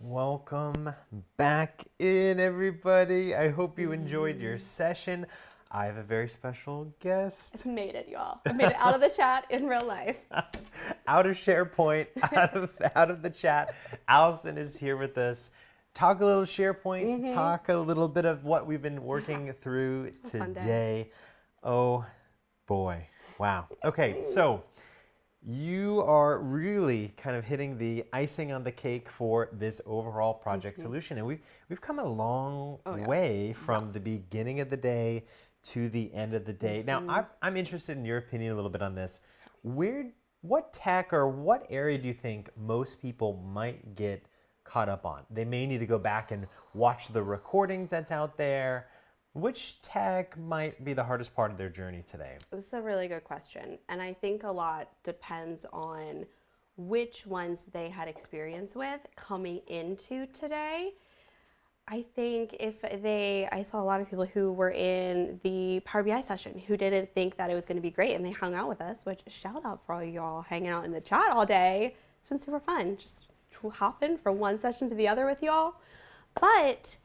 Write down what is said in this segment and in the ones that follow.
Welcome back in, everybody. I hope you enjoyed your session. I have a very special guest. I've made it, y'all. I made it out of the chat in real life. Out of SharePoint, out of the chat. Allison is here with us. Talk a little SharePoint, talk a little bit of what we've been working through today. Oh boy, wow. Okay, so you are really kind of hitting the icing on the cake for this overall project solution. And we've come a long way from the beginning of the day to the end of the day. Now, I'm interested in your opinion a little bit on this. What tech or what area do you think most people might get caught up on? They may need to go back and watch the recordings that's out there. Which tech might be the hardest part of their journey today? This is a really good question. And I think a lot depends on which ones they had experience with coming into today. I think I saw a lot of people who were in the Power BI session who didn't think that it was going to be great, and they hung out with us, which shout out for all y'all hanging out in the chat all day. It's been super fun just hopping from one session to the other with y'all. But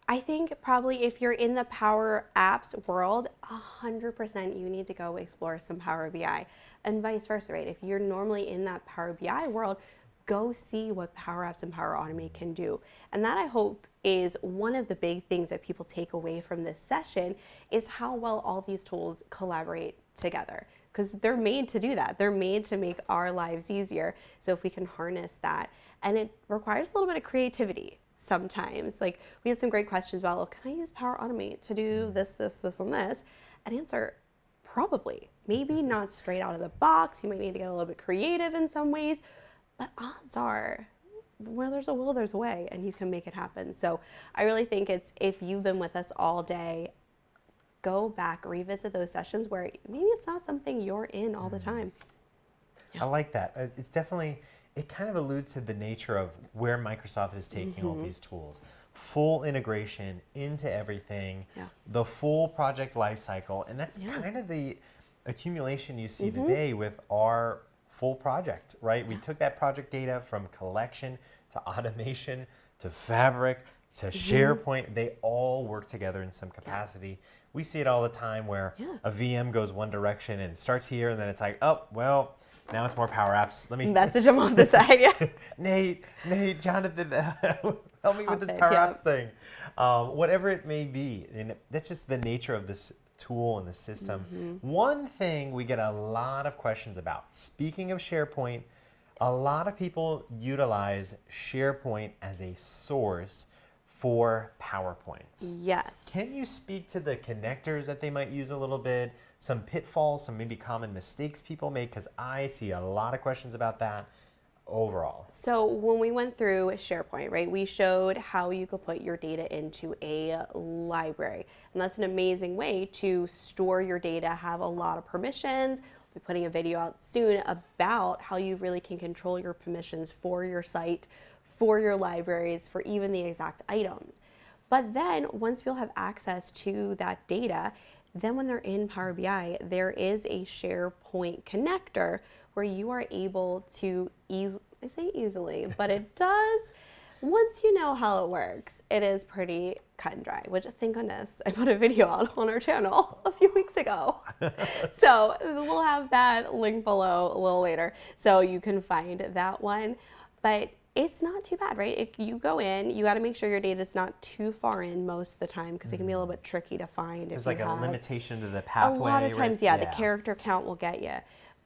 I think probably if you're in the Power Apps world, 100% you need to go explore some Power BI, and vice versa, right? If you're normally in that Power BI world, go see what Power Apps and Power Automate can do. And that, I hope, is one of the big things that people take away from this session, is how well all these tools collaborate together. Because they're made to do that. They're made to make our lives easier. So if we can harness that, and it requires a little bit of creativity. Sometimes, like, we had some great questions about, well, can I use Power Automate to do this, and this? And answer, probably. Maybe not straight out of the box. You might need to get a little bit creative in some ways, but odds are, where there's a will, there's a way, and you can make it happen. So I really think if you've been with us all day, go back, revisit those sessions where maybe it's not something you're in all the time. I like that. It's definitely, it kind of alludes to the nature of where Microsoft is taking all these tools. Full integration into everything, the full project lifecycle, and that's kind of the accumulation you see today with our full project, right? We took that project data from collection to automation to Fabric to SharePoint. They all work together in some capacity. We see it all the time where a VM goes one direction and it starts here, and then it's like, oh, well, now it's more Power Apps. Let me message them on the side. Nate, Jonathan, help me with this Power Apps thing. Whatever it may be. And that's just the nature of this tool and the system. One thing we get a lot of questions about, speaking of SharePoint, a lot of people utilize SharePoint as a source for PowerPoints. Yes. Can you speak to the connectors that they might use a little bit, some pitfalls, some maybe common mistakes people make? Because I see a lot of questions about that overall. So when we went through SharePoint, right, we showed how you could put your data into a library. And that's an amazing way to store your data, have a lot of permissions. We'll be putting a video out soon about how you really can control your permissions for your site, for your libraries, for even the exact items. But then once people have access to that data, then when they're in Power BI, there is a SharePoint connector where you are able to I say easily, but it does, once you know how it works, it is pretty cut and dry, which, thank goodness, I put a video out on our channel a few weeks ago. So we'll have that link below a little later so you can find that one. But it's not too bad, right? If you go in, you got to make sure your data is not too far in most of the time, because it can be a little bit tricky to find. There's like a limitation to the pathway. A lot of times, right? the character count will get you.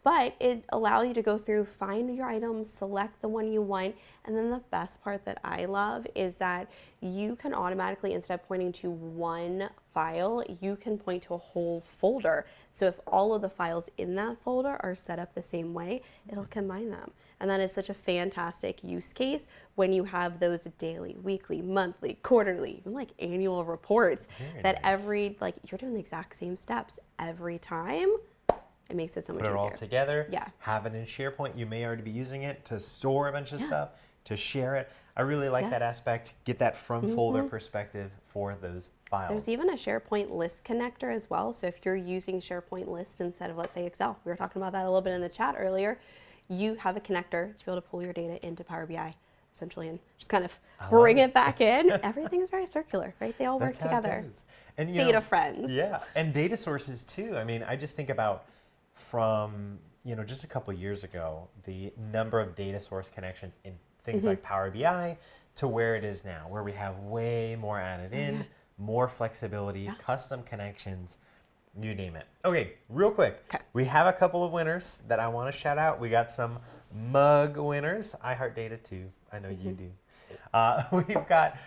But it allows you to go through, find your items, select the one you want, and then the best part that I love is that you can automatically, instead of pointing to one file, you can point to a whole folder. So if all of the files in that folder are set up the same way, it'll combine them. And that is such a fantastic use case when you have those daily, weekly, monthly, quarterly, even like annual reports. Very that nice. every, like, you're doing the exact same steps every time. It makes it so much easier. Put it all together. Yeah. Have it in SharePoint. You may already be using it to store a bunch of stuff, to share it. I really like that aspect. Get that from folder perspective for those files. There's even a SharePoint list connector as well. So if you're using SharePoint list instead of, let's say, Excel, we were talking about that a little bit in the chat earlier, you have a connector to be able to pull your data into Power BI. essentially and just kind of bring it back in. Everything is very circular, right? They all work That's how it together. goes. And Data friends. Yeah, and data sources too. I mean, I just think about from, just a couple of years ago, the number of data source connections in things like Power BI to where it is now, where we have way more added in, more flexibility, custom connections, you name it. Okay, real quick. Okay. We have a couple of winners that I want to shout out. We got some mug winners. I heart data too. I know you do. We've got,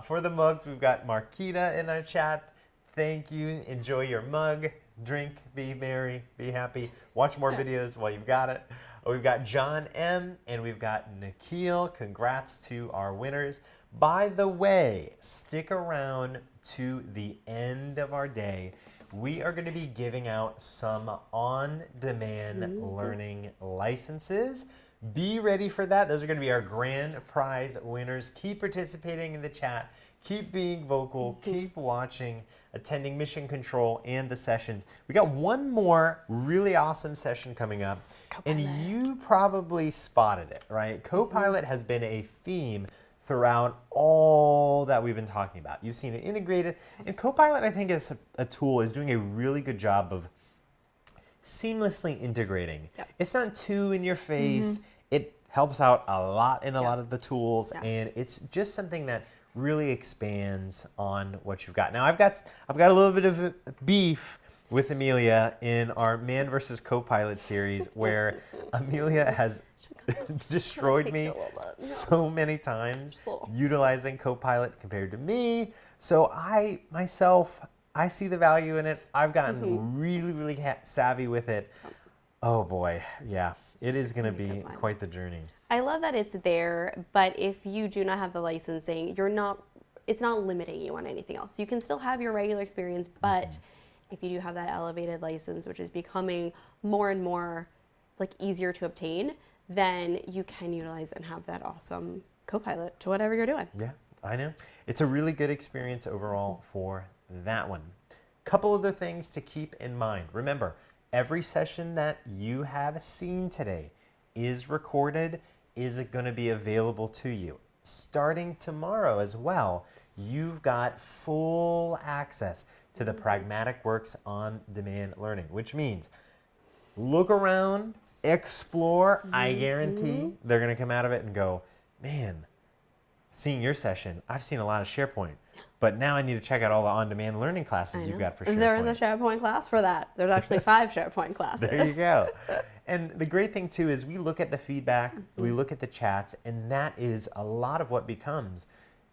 for the mugs, we've got Marquita in our chat. Thank you. Enjoy your mug. Drink, be merry, be happy. Watch more videos while you've got it. We've got John M. and we've got Nikhil. Congrats to our winners. By the way, stick around to the end of our day. We are going to be giving out some on-demand learning licenses. Be ready for that. Those are going to be our grand prize winners. Keep participating in the chat. Keep being vocal. Keep watching, attending Mission Control and the sessions. We got one more really awesome session coming up. Copilot. And you probably spotted it, right? Copilot has been a theme throughout all that we've been talking about. You've seen it integrated. And Copilot, I think, as a tool, is doing a really good job of seamlessly integrating. Yep. It's not too in your face. It helps out a lot in a lot of the tools, and it's just something that really expands on what you've got. Now I've got a little bit of beef with Amelia in our Man versus Copilot series, where Amelia has destroyed me so many times utilizing Copilot compared to me. So I see the value in it. I've gotten really, really savvy with it. Oh boy, yeah, it is going to be quite the journey. I love that it's there, but if you do not have the licensing, it's not limiting you on anything else. You can still have your regular experience, but if you do have that elevated license, which is becoming more and more easier to obtain, then you can utilize and have that awesome Copilot to whatever you're doing. Yeah, I know. It's a really good experience overall for that one. Couple other things to keep in mind. Remember, every session that you have seen today is recorded, is going to be available to you. Starting tomorrow as well, you've got full access to the Pragmatic Works on-demand learning, which means look around, explore. I guarantee they're going to come out of it and go, man, seeing your session, I've seen a lot of SharePoint, but now I need to check out all the on-demand learning classes you've got for SharePoint. There's a SharePoint class for that. There's actually 5 SharePoint classes. There you go. And the great thing too is we look at the feedback, we look at the chats, and that is a lot of what becomes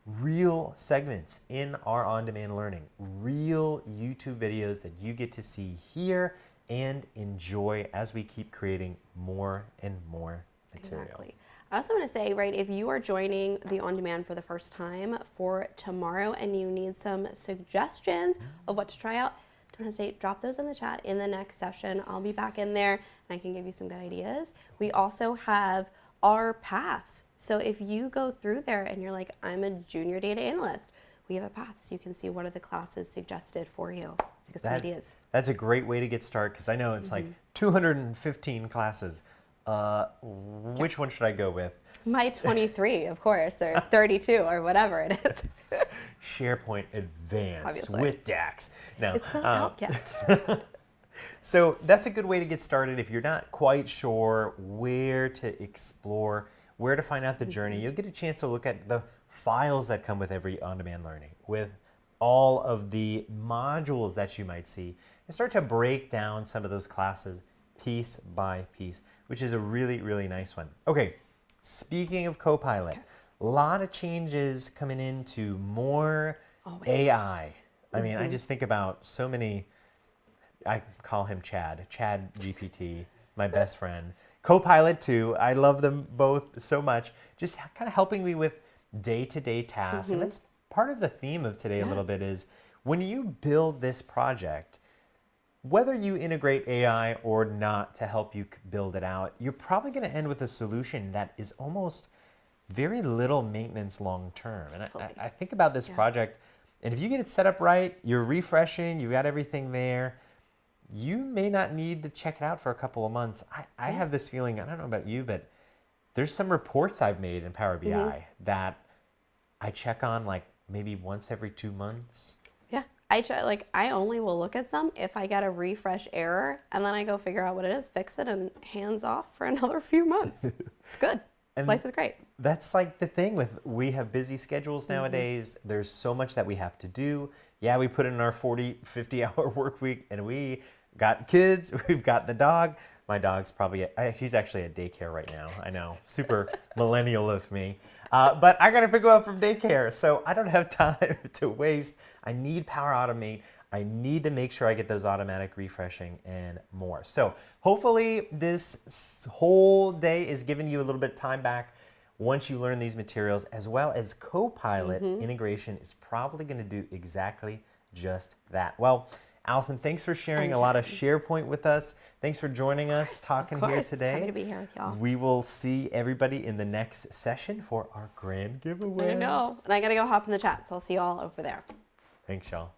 real segments in our on-demand learning, real YouTube videos that you get to see here and enjoy as we keep creating more and more material. Exactly. I also want to say, right, if you are joining the on-demand for the first time for tomorrow and you need some suggestions of what to try out, don't hesitate, drop those in the chat in the next session. I'll be back in there and I can give you some good ideas. We also have our paths. So if you go through there and you're like, I'm a junior data analyst, we have a path so you can see what are the classes suggested for you. Get some ideas. That's a great way to get started, because I know it's like 215 classes. Which one should I go with? My 23, of course, or 32, or whatever it is. SharePoint Advanced Obviously. with DAX. No, It's not out yet. So that's a good way to get started if you're not quite sure where to explore, where to find out the journey. You'll get a chance to look at the files that come with every on-demand learning, with all of the modules that you might see, and start to break down some of those classes piece by piece, which is a really, really nice one. Okay, speaking of Copilot, a lot of changes coming into more AI. I mean, I just think about so many, I call him Chad GPT, my best friend. Copilot too, I love them both so much, just kind of helping me with day-to-day tasks. And that's part of the theme of today a little bit is when you build this project, whether you integrate AI or not to help you build it out, you're probably going to end with a solution that is almost very little maintenance long term. And I think about this project, and if you get it set up right, you're refreshing, you've got everything there, you may not need to check it out for a couple of months. I have this feeling, I don't know about you, but There's some reports I've made in Power BI that I check on like maybe once every 2 months. Yeah. I only will look at some if I get a refresh error, and then I go figure out what it is, fix it, and hands off for another few months. It's good. And life is great. That's like the thing we have busy schedules nowadays. There's so much that we have to do. Yeah, we put in our 40, 50-hour work week, and we got kids, we've got the dog. My dog's probably, he's actually at daycare right now. I know, super millennial of me. But I gotta pick him up from daycare, so I don't have time to waste. I need Power Automate. I need to make sure I get those automatic refreshing and more. So hopefully this whole day is giving you a little bit of time back once you learn these materials, as well as Copilot integration is probably going to do exactly just that. Well, Allison, thanks for sharing a lot of SharePoint with us. Thanks for joining us, talking here today. Happy to be here with y'all. We will see everybody in the next session for our grand giveaway. I know. And I got to go hop in the chat, so I'll see you all over there. Thanks, y'all.